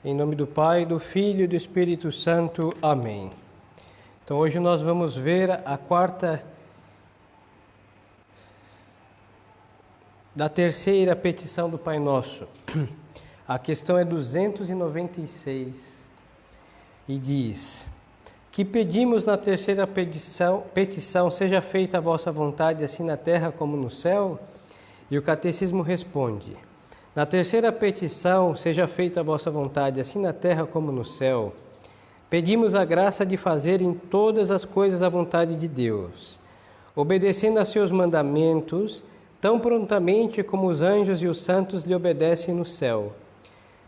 Em nome do Pai, do Filho e do Espírito Santo. Amém. Então hoje nós vamos ver a quarta da terceira petição do Pai Nosso. A questão é 296 e diz: que pedimos na terceira petição, seja feita a vossa vontade assim na terra como no céu? E o Catecismo responde: na terceira petição, seja feita a vossa vontade, assim na terra como no céu. Pedimos a graça de fazer em todas as coisas a vontade de Deus, obedecendo a seus mandamentos, tão prontamente como os anjos e os santos lhe obedecem no céu.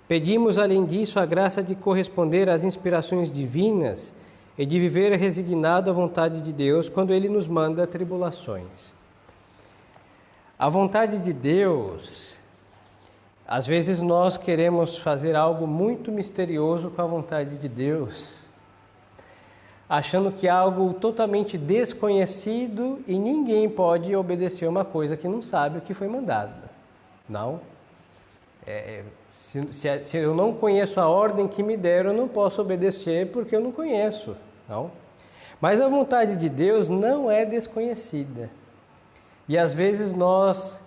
Pedimos, além disso, a graça de corresponder às inspirações divinas e de viver resignado à vontade de Deus quando Ele nos manda tribulações. A vontade de Deus... Às vezes nós queremos fazer algo muito misterioso com a vontade de Deus, achando que é algo totalmente desconhecido e ninguém pode obedecer uma coisa que não sabe o que foi mandado. Não. Se eu não conheço a ordem que me deram, eu não posso obedecer porque eu não conheço. Não. Mas a vontade de Deus não é desconhecida. E às vezes nós...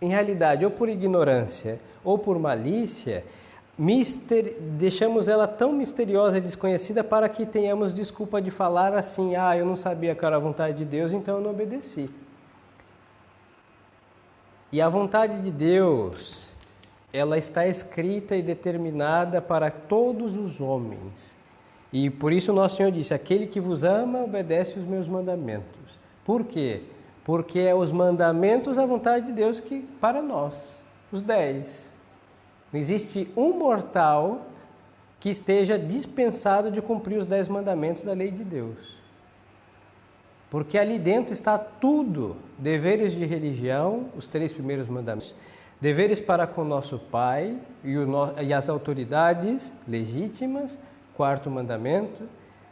em realidade, ou por ignorância ou por malícia, deixamos ela tão misteriosa e desconhecida para que tenhamos desculpa de falar assim: eu não sabia que era a vontade de Deus, então eu não obedeci. E a vontade de Deus, ela está escrita e determinada para todos os homens. E por isso nosso Senhor disse: aquele que vos ama, obedece os meus mandamentos. Por quê? Porque é os mandamentos a vontade de Deus que para nós, os 10. Não existe um mortal que esteja dispensado de cumprir os 10 mandamentos da lei de Deus. Porque ali dentro está tudo: deveres de religião, os 3 primeiros mandamentos, deveres para com nosso Pai e as autoridades legítimas, 4º mandamento,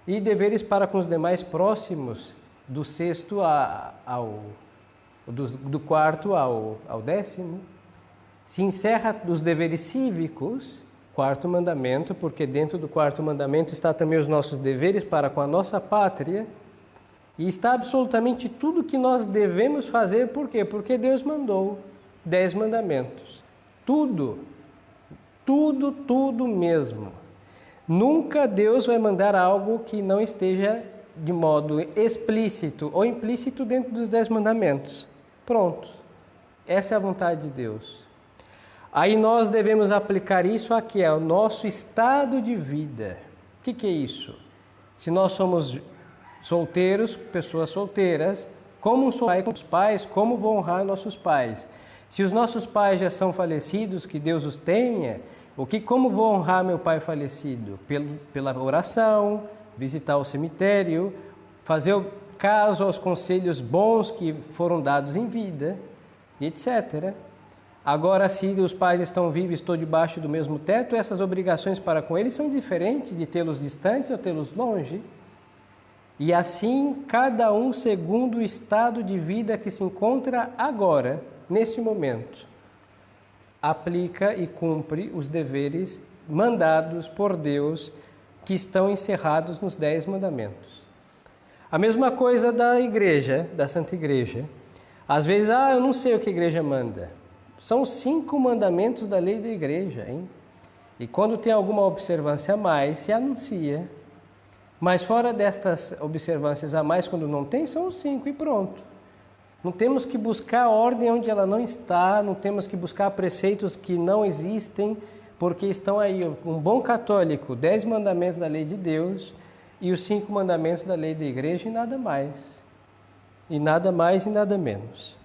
e deveres para com os demais próximos, do 6º do 4º ao 10º. Se encerra dos deveres cívicos, 4º mandamento, porque dentro do 4º mandamento está também os nossos deveres para com a nossa pátria, e está absolutamente tudo que nós devemos fazer. Por quê? Porque Deus mandou 10 mandamentos. Tudo mesmo. Nunca Deus vai mandar algo que não esteja de modo explícito ou implícito dentro dos 10 mandamentos. Pronto. Essa é a vontade de Deus. Aí nós devemos aplicar isso aqui, ao nosso estado de vida. O que é isso? Se nós somos solteiros, pessoas solteiras, como sou pai com os pais, como vou honrar nossos pais? Se os nossos pais já são falecidos, que Deus os tenha, como vou honrar meu pai falecido? Pela oração, visitar o cemitério, fazer caso aos conselhos bons que foram dados em vida, etc. Agora, se os pais estão vivos e estou debaixo do mesmo teto, essas obrigações para com eles são diferentes de tê-los distantes ou tê-los longe. E assim, cada um segundo o estado de vida que se encontra agora, neste momento, aplica e cumpre os deveres mandados por Deus, que estão encerrados nos 10 mandamentos. A mesma coisa da igreja, da Santa Igreja. Às vezes, eu não sei o que a igreja manda. São 5 mandamentos da lei da igreja, hein? E quando tem alguma observância a mais, se anuncia. Mas fora destas observâncias a mais, quando não tem, são os 5 e pronto. Não temos que buscar ordem onde ela não está, não temos que buscar preceitos que não existem, porque estão aí. Um bom católico, 10 mandamentos da lei de Deus e os 5 mandamentos da lei da igreja, e nada mais. E nada mais e nada menos.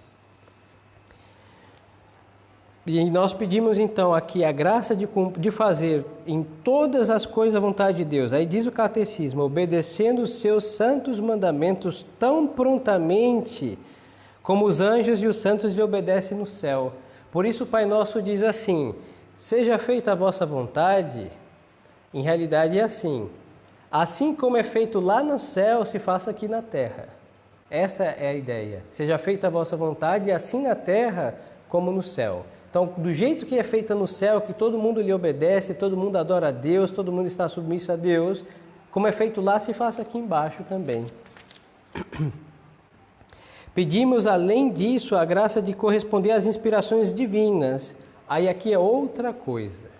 E nós pedimos então aqui a graça de fazer em todas as coisas a vontade de Deus. Aí diz o Catecismo: obedecendo os seus santos mandamentos tão prontamente como os anjos e os santos lhe obedecem no céu. Por isso o Pai Nosso diz assim: seja feita a vossa vontade. Em realidade é assim: assim como é feito lá no céu, se faça aqui na terra. Essa é a ideia. Seja feita a vossa vontade, assim na terra como no céu. Então, do jeito que é feita no céu, que todo mundo lhe obedece, todo mundo adora a Deus, todo mundo está submisso a Deus, como é feito lá, se faça aqui embaixo também. Pedimos, além disso, a graça de corresponder às inspirações divinas. Aí aqui é outra coisa.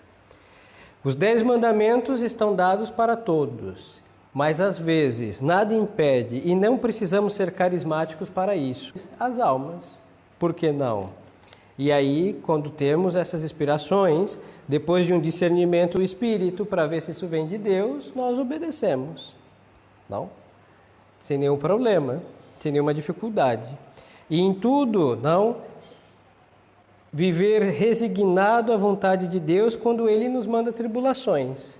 Os 10 mandamentos estão dados para todos, mas às vezes nada impede, e não precisamos ser carismáticos para isso, as almas. Por que não? E aí, quando temos essas inspirações, depois de um discernimento do Espírito, para ver se isso vem de Deus, nós obedecemos. Não? Sem nenhum problema, sem nenhuma dificuldade. E em tudo, não? Viver resignado à vontade de Deus quando Ele nos manda tribulações.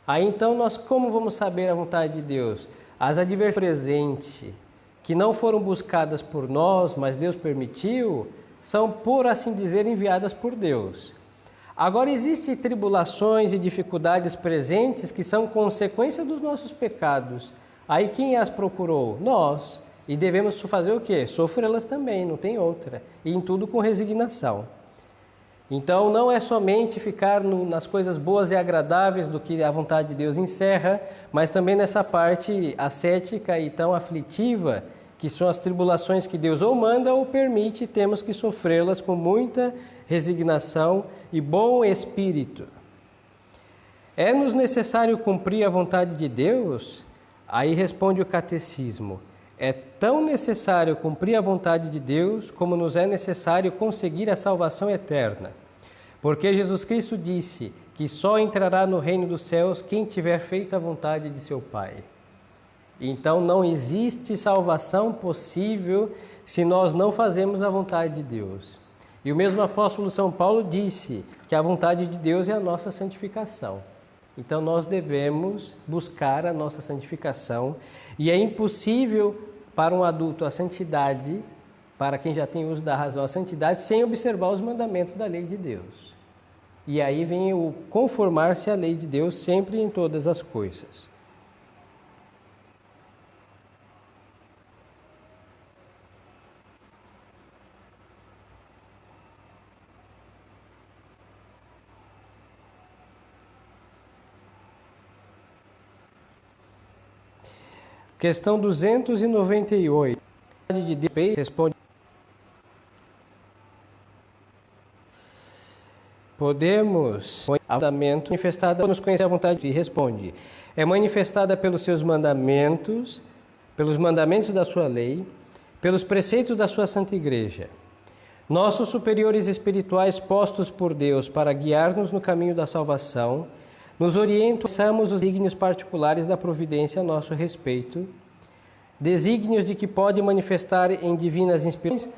Aí então, nós como vamos saber a vontade de Deus? As adversidades presentes, que não foram buscadas por nós, mas Deus permitiu, são, por assim dizer, enviadas por Deus. Agora, existem tribulações e dificuldades presentes que são consequência dos nossos pecados. Aí quem as procurou? Nós. E devemos fazer o quê? Sofrê-las também, não tem outra. E em tudo com resignação. Então, não é somente ficar nas coisas boas e agradáveis do que a vontade de Deus encerra, mas também nessa parte ascética e tão aflitiva, que são as tribulações que Deus ou manda ou permite, temos que sofrê-las com muita resignação e bom espírito. É-nos necessário cumprir a vontade de Deus? Aí responde o catecismo. É tão necessário cumprir a vontade de Deus como nos é necessário conseguir a salvação eterna. Porque Jesus Cristo disse que só entrará no reino dos céus quem tiver feito a vontade de seu Pai. Então não existe salvação possível se nós não fazemos a vontade de Deus. E o mesmo apóstolo São Paulo disse que a vontade de Deus é a nossa santificação. Então nós devemos buscar a nossa santificação. E é impossível para um adulto a santidade, para quem já tem uso da razão, a santidade, sem observar os mandamentos da lei de Deus. E aí vem o conformar-se à lei de Deus sempre e em todas as coisas. Questão 298. De Deus responde. Podemos, manifestada nos conhecer a vontade e responde. É manifestada pelos seus mandamentos, pelos mandamentos da sua lei, pelos preceitos da sua santa igreja. Nossos superiores espirituais postos por Deus para guiar-nos no caminho da salvação, nos orientam os desígnios particulares da providência a nosso respeito, desígnios de que pode manifestar em divinas inspirações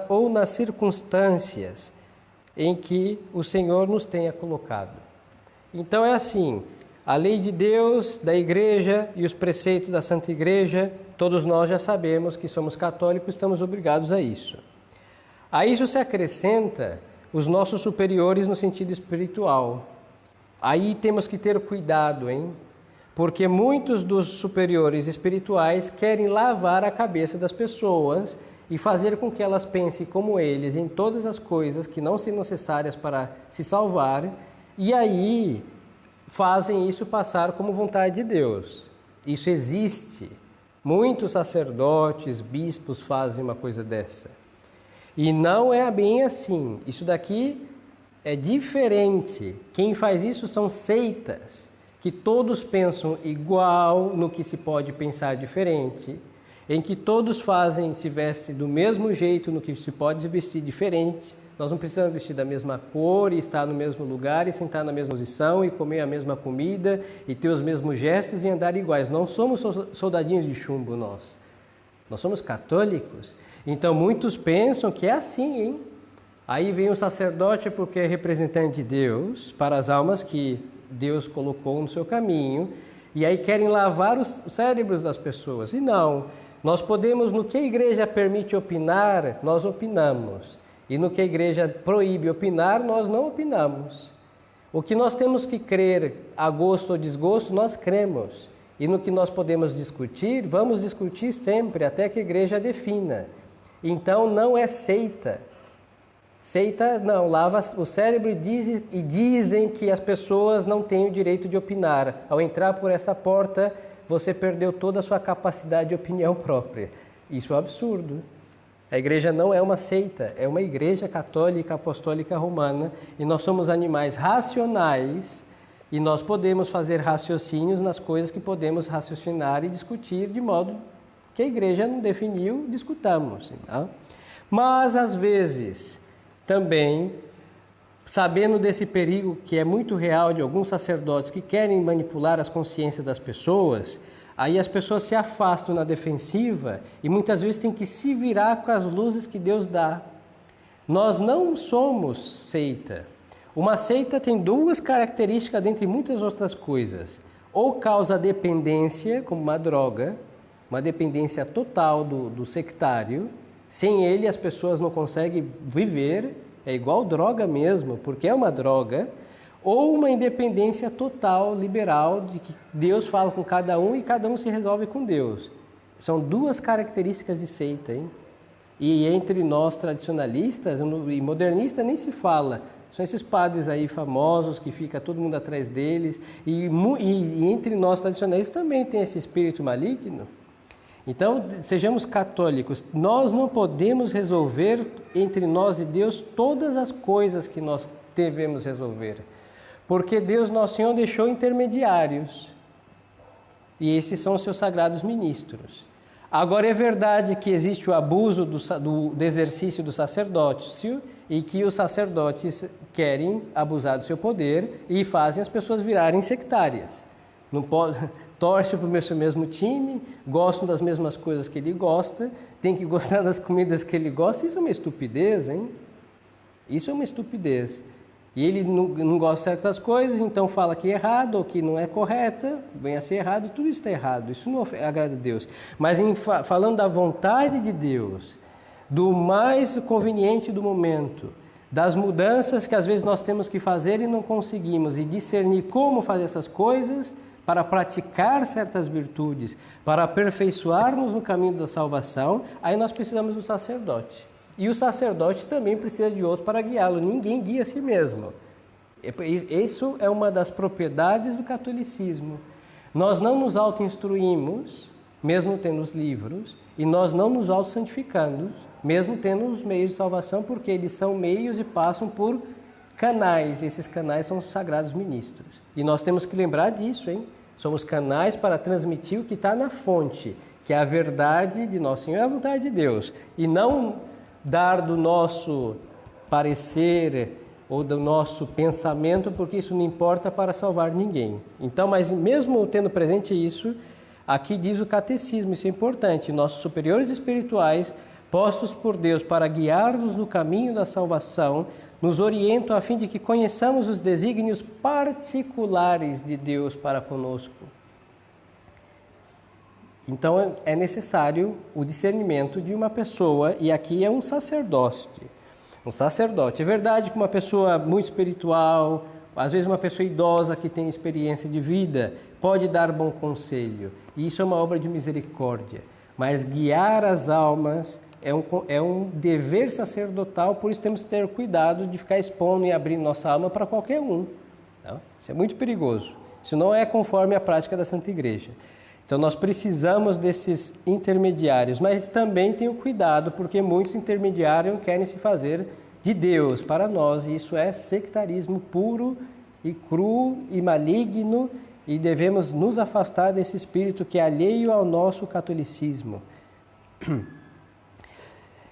ou nas circunstâncias em que o Senhor nos tenha colocado. Então é assim, a lei de Deus, da igreja e os preceitos da Santa Igreja, todos nós já sabemos que somos católicos, estamos obrigados a isso. A isso se acrescenta os nossos superiores no sentido espiritual. Aí temos que ter cuidado, hein? Porque muitos dos superiores espirituais querem lavar a cabeça das pessoas e fazer com que elas pensem como eles em todas as coisas que não são necessárias para se salvar, e aí fazem isso passar como vontade de Deus. Isso existe. Muitos sacerdotes, bispos fazem uma coisa dessa. E não é bem assim. Isso daqui é diferente. Quem faz isso são seitas, que todos pensam igual no que se pode pensar diferente, em que todos se vestem do mesmo jeito no que se pode se vestir diferente. Nós não precisamos vestir da mesma cor e estar no mesmo lugar e sentar na mesma posição e comer a mesma comida e ter os mesmos gestos e andar iguais. Não somos soldadinhos de chumbo nós. Nós somos católicos. Então muitos pensam que é assim, hein? Aí vem o sacerdote porque é representante de Deus para as almas que Deus colocou no seu caminho, e aí querem lavar os cérebros das pessoas. E não, nós podemos, no que a igreja permite opinar, nós opinamos. E no que a igreja proíbe opinar, nós não opinamos. O que nós temos que crer a gosto ou desgosto, nós cremos. E no que nós podemos discutir, vamos discutir sempre, até que a igreja defina. Então não é seita. Seita, não, lava o cérebro e dizem que as pessoas não têm o direito de opinar. Ao entrar por essa porta, você perdeu toda a sua capacidade de opinião própria. Isso é um absurdo. A igreja não é uma seita, é uma igreja católica apostólica romana e nós somos animais racionais e nós podemos fazer raciocínios nas coisas que podemos raciocinar e discutir de modo que a igreja não definiu, discutamos. Tá? Mas, às vezes, também, sabendo desse perigo que é muito real de alguns sacerdotes que querem manipular as consciências das pessoas, aí as pessoas se afastam na defensiva e muitas vezes tem que se virar com as luzes que Deus dá. Nós não somos seita. Uma seita tem duas características dentre muitas outras coisas. Ou causa dependência, como uma droga, uma dependência total do sectário. Sem ele as pessoas não conseguem viver, é igual droga mesmo, porque é uma droga. Ou uma independência total, liberal, de que Deus fala com cada um e cada um se resolve com Deus. São duas características de seita, hein? E entre nós tradicionalistas e modernistas nem se fala. São esses padres aí famosos que fica todo mundo atrás deles. E entre nós tradicionalistas também tem esse espírito maligno. Então, sejamos católicos. Nós não podemos resolver entre nós e Deus todas as coisas que nós devemos resolver. Porque Deus, nosso Senhor, deixou intermediários. E esses são os seus sagrados ministros. Agora, é verdade que existe o abuso do exercício do sacerdócio e que os sacerdotes querem abusar do seu poder e fazem as pessoas virarem sectárias. Não pode, torce para o seu mesmo time, gostam das mesmas coisas que ele gosta, tem que gostar das comidas que ele gosta. Isso é uma estupidez, hein? Isso é uma estupidez. E ele não gosta de certas coisas, então fala que é errado ou que não é correta, vem a ser errado, tudo isso está errado, isso não agrada a Deus. Mas falando da vontade de Deus, do mais conveniente do momento, das mudanças que às vezes nós temos que fazer e não conseguimos, e discernir como fazer essas coisas para praticar certas virtudes, para aperfeiçoar-nos no caminho da salvação, aí nós precisamos do sacerdote. E o sacerdote também precisa de outro para guiá-lo. Ninguém guia a si mesmo. Isso é uma das propriedades do catolicismo. Nós não nos auto-instruímos, mesmo tendo os livros, e nós não nos auto-santificamos, mesmo tendo os meios de salvação, porque eles são meios e passam por canais. Esses canais são os sagrados ministros. E nós temos que lembrar disso, hein? Somos canais para transmitir o que está na fonte, que é a verdade de nosso Senhor e a vontade de Deus. E não dar do nosso parecer ou do nosso pensamento, porque isso não importa para salvar ninguém. Então, mas mesmo tendo presente isso, aqui diz o catecismo, isso é importante, nossos superiores espirituais, postos por Deus para guiar-nos no caminho da salvação, nos orientam a fim de que conheçamos os desígnios particulares de Deus para conosco. Então é necessário o discernimento de uma pessoa, e aqui é um sacerdote. Um sacerdote. É verdade que uma pessoa muito espiritual, às vezes uma pessoa idosa que tem experiência de vida, pode dar bom conselho. E isso é uma obra de misericórdia. Mas guiar as almas é um dever sacerdotal, por isso temos que ter cuidado de ficar expondo e abrindo nossa alma para qualquer um. Não? Isso é muito perigoso. Isso não é conforme a prática da Santa Igreja. Então nós precisamos desses intermediários, mas também tenham cuidado, porque muitos intermediários querem se fazer de Deus para nós, e isso é sectarismo puro e cru e maligno, e devemos nos afastar desse espírito que é alheio ao nosso catolicismo.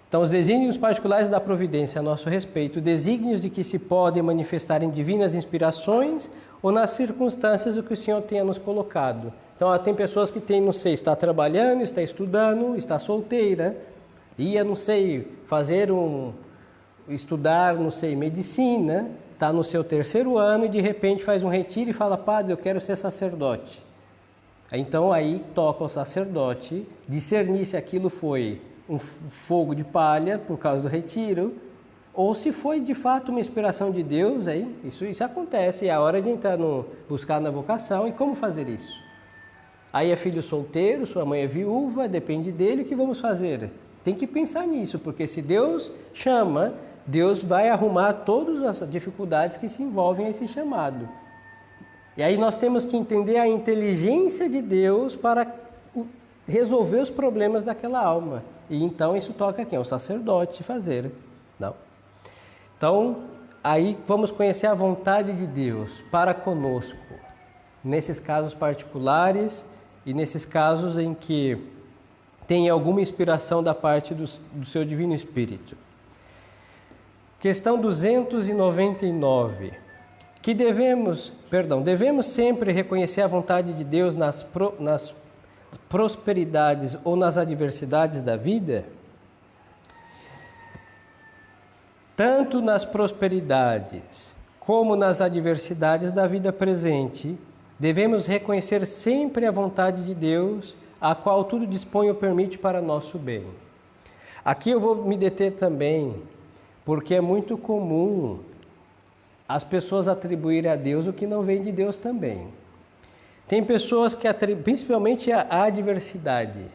Então, os desígnios particulares da providência a nosso respeito, desígnios de que se podem manifestar em divinas inspirações ou nas circunstâncias do que o Senhor tenha nos colocado. Então, tem pessoas que têm, não sei, está trabalhando, está estudando, está solteira, ia, não sei, estudar, não sei, medicina, está no seu 3º ano e de repente faz um retiro e fala, padre, eu quero ser sacerdote. Então, aí toca o sacerdote discernir se aquilo foi um fogo de palha por causa do retiro, ou se foi de fato uma inspiração de Deus, aí, isso acontece, é a hora de entrar buscar na vocação. E como fazer isso? Aí é filho solteiro, sua mãe é viúva, depende dele, o que vamos fazer? Tem que pensar nisso, porque se Deus chama Deus vai arrumar todas as dificuldades que se envolvem a esse chamado. E aí nós temos que entender a inteligência de Deus para resolver os problemas daquela alma. E então isso toca quem? O sacerdote fazer. Não. Então, aí vamos conhecer a vontade de Deus para conosco, nesses casos particulares e nesses casos em que tem alguma inspiração da parte do seu Divino Espírito. Questão 299. Devemos sempre reconhecer a vontade de Deus nas prosperidades ou nas adversidades da vida? Tanto nas prosperidades como nas adversidades da vida presente, devemos reconhecer sempre a vontade de Deus, a qual tudo dispõe ou permite para nosso bem. Aqui eu vou me deter também, porque é muito comum as pessoas atribuírem a Deus o que não vem de Deus também. Tem pessoas que atribuem, principalmente a adversidade,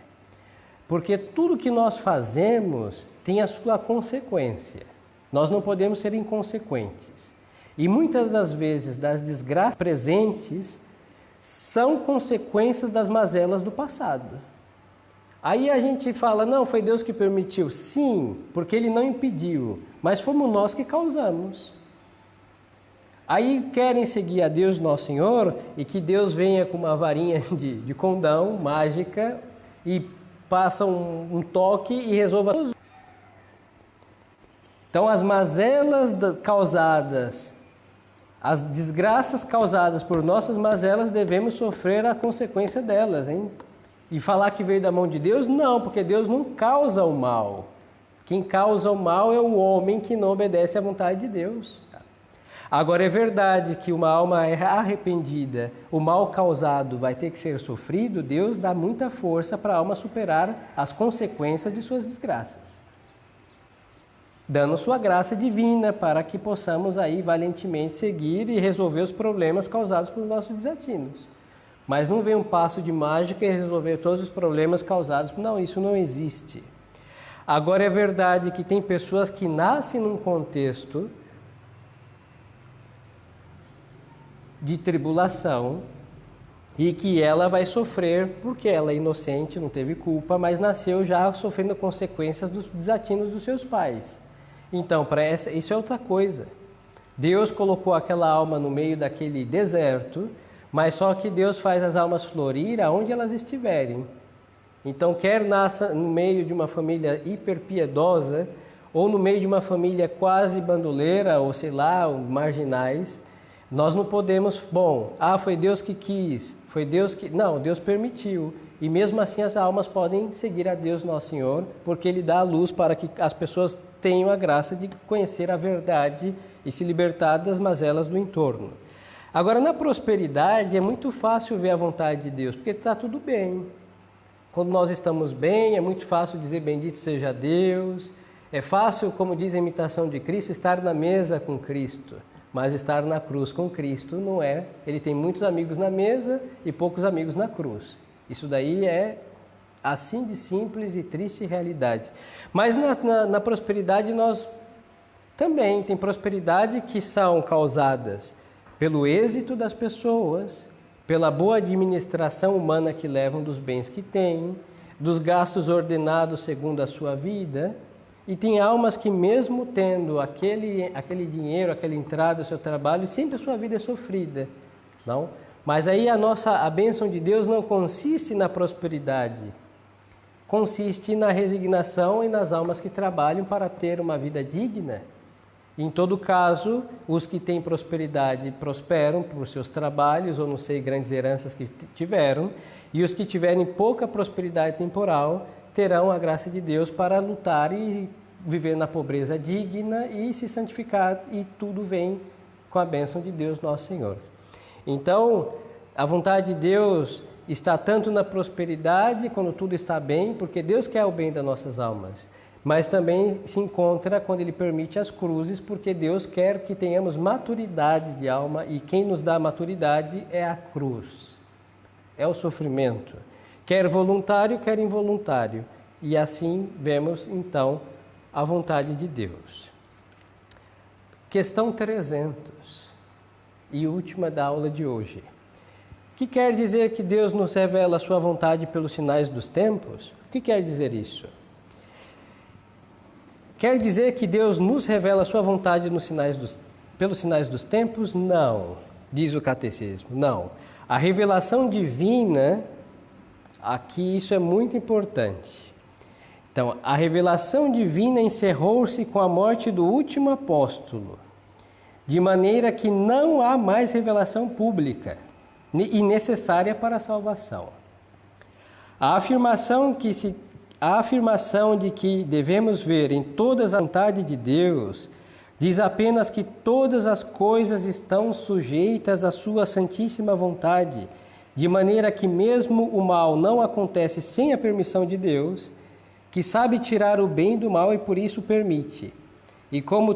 porque tudo que nós fazemos tem a sua consequência. Nós não podemos ser inconsequentes. E muitas das vezes das desgraças presentes são consequências das mazelas do passado. Aí a gente fala, não, foi Deus que permitiu. Sim, porque Ele não impediu, mas fomos nós que causamos. Aí querem seguir a Deus Nosso Senhor e que Deus venha com uma varinha de condão mágica e passa um toque e resolva tudo. Então as mazelas causadas, as desgraças causadas por nossas mazelas, devemos sofrer a consequência delas, hein? E falar que veio da mão de Deus? Não, porque Deus não causa o mal. Quem causa o mal é o homem que não obedece à vontade de Deus. Agora é verdade que uma alma arrependida, o mal causado vai ter que ser sofrido. Deus dá muita força para a alma superar as consequências de suas desgraças, dando sua graça divina para que possamos aí valentemente seguir e resolver os problemas causados por nossos desatinos. Mas não vem um passo de mágica e resolver todos os problemas causados. Não, isso não existe. Agora é verdade que tem pessoas que nascem num contexto de tribulação e que ela vai sofrer porque ela é inocente, não teve culpa, mas nasceu já sofrendo consequências dos desatinos dos seus pais. Então, isso é outra coisa. Deus colocou aquela alma no meio daquele deserto, mas só que Deus faz as almas florir aonde elas estiverem. Então, quer nasça no meio de uma família hiperpiedosa, ou no meio de uma família quase bandoleira, ou sei lá, marginais, nós não podemos, foi Deus que quis, foi Deus que... Não, Deus permitiu. E mesmo assim as almas podem seguir a Deus Nosso Senhor, porque Ele dá a luz para que as pessoas tenham a graça de conhecer a verdade e se libertar das mazelas do entorno. Agora, na prosperidade é muito fácil ver a vontade de Deus, porque está tudo bem. Quando nós estamos bem, é muito fácil dizer bendito seja Deus. É fácil, como diz a imitação de Cristo, estar na mesa com Cristo. Mas estar na cruz com Cristo não é. Ele tem muitos amigos na mesa e poucos amigos na cruz. Isso daí é assim de simples e triste realidade. Mas na prosperidade nós também tem prosperidade que são causadas pelo êxito das pessoas, pela boa administração humana que levam dos bens que têm, dos gastos ordenados segundo a sua vida. E tem almas que mesmo tendo aquele dinheiro, aquela entrada do seu trabalho, sempre a sua vida é sofrida, não? Mas aí a bênção de Deus não consiste na prosperidade, consiste na resignação e nas almas que trabalham para ter uma vida digna. Em todo caso, os que têm prosperidade prosperam por seus trabalhos, ou não sei, grandes heranças que tiveram, e os que tiverem pouca prosperidade temporal terão a graça de Deus para lutar e viver na pobreza digna e se santificar, e tudo vem com a bênção de Deus Nosso Senhor. Então, a vontade de Deus está tanto na prosperidade, quando tudo está bem, porque Deus quer o bem das nossas almas, mas também se encontra quando Ele permite as cruzes, porque Deus quer que tenhamos maturidade de alma, e quem nos dá maturidade é a cruz, é o sofrimento, quer voluntário, quer involuntário. E assim vemos então a vontade de Deus. Questão 300 e última da aula de hoje. O que quer dizer que Deus nos revela a sua vontade pelos sinais dos tempos? O que quer dizer isso? Quer dizer que Deus nos revela a sua vontade pelos sinais dos tempos? Não, diz o catecismo, não. A revelação divina, aqui isso é muito importante. Então, a revelação divina encerrou-se com a morte do último apóstolo, de maneira que não há mais revelação pública e necessária para a salvação. A afirmação de que devemos ver em todas a vontade de Deus diz apenas que todas as coisas estão sujeitas à sua santíssima vontade, de maneira que mesmo o mal não acontece sem a permissão de Deus, que sabe tirar o bem do mal e por isso permite. E como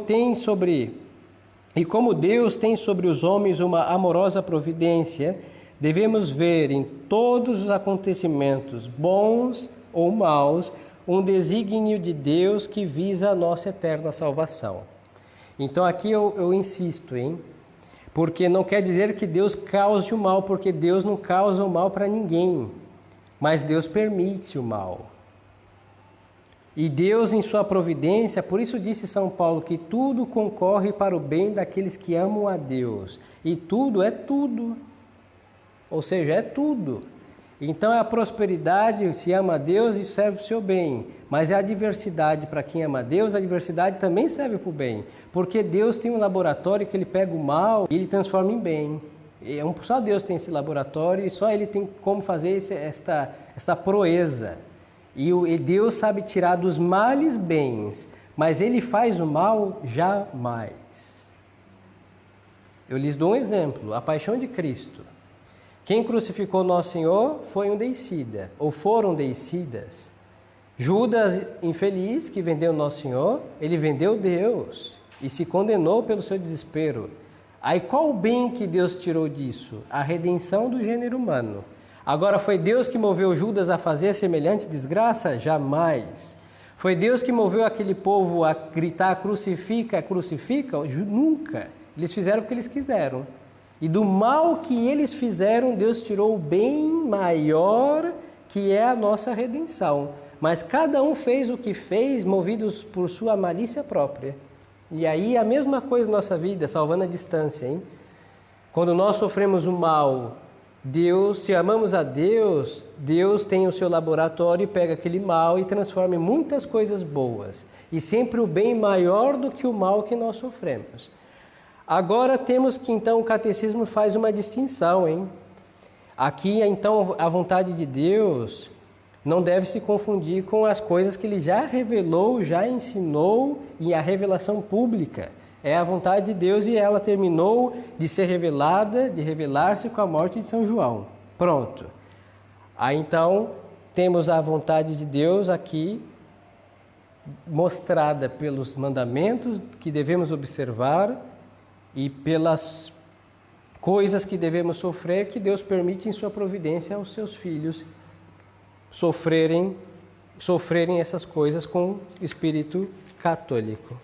Deus tem sobre os homens uma amorosa providência, devemos ver em todos os acontecimentos, bons ou maus, um desígnio de Deus que visa a nossa eterna salvação. Então aqui eu insisto, porque não quer dizer que Deus cause o mal, porque Deus não causa o mal para ninguém, mas Deus permite o mal. E Deus, em sua providência, por isso disse São Paulo que tudo concorre para o bem daqueles que amam a Deus. E tudo é tudo. Ou seja, é tudo. Então a prosperidade, se ama a Deus, isso serve para o seu bem. Mas a adversidade, para quem ama a Deus, a adversidade também serve para o bem. Porque Deus tem um laboratório que Ele pega o mal e Ele transforma em bem. Só Deus tem esse laboratório e só Ele tem como fazer esta proeza. E Deus sabe tirar dos males bens, mas Ele faz o mal jamais. Eu lhes dou um exemplo, a paixão de Cristo. Quem crucificou Nosso Senhor foi um deicida, ou foram deicidas. Judas, infeliz, que vendeu Nosso Senhor, ele vendeu Deus e se condenou pelo seu desespero. Aí qual o bem que Deus tirou disso? A redenção do gênero humano. Agora, foi Deus que moveu Judas a fazer semelhante desgraça? Jamais. Foi Deus que moveu aquele povo a gritar crucifica, crucifica? Nunca. Eles fizeram o que eles quiseram. E do mal que eles fizeram, Deus tirou o bem maior, que é a nossa redenção. Mas cada um fez o que fez, movidos por sua malícia própria. E aí a mesma coisa na nossa vida, salvando a distância, Quando nós sofremos o mal, Deus, se amamos a Deus, Deus tem o seu laboratório e pega aquele mal e transforma em muitas coisas boas. E sempre o bem maior do que o mal que nós sofremos. Agora temos que, então, o catecismo faz uma distinção, Aqui, então, a vontade de Deus não deve se confundir com as coisas que Ele já revelou, já ensinou e a revelação pública. É a vontade de Deus e ela terminou de ser revelada, de revelar-se com a morte de São João. Pronto. Aí então temos a vontade de Deus aqui mostrada pelos mandamentos que devemos observar e pelas coisas que devemos sofrer que Deus permite em sua providência aos seus filhos sofrerem essas coisas com espírito católico.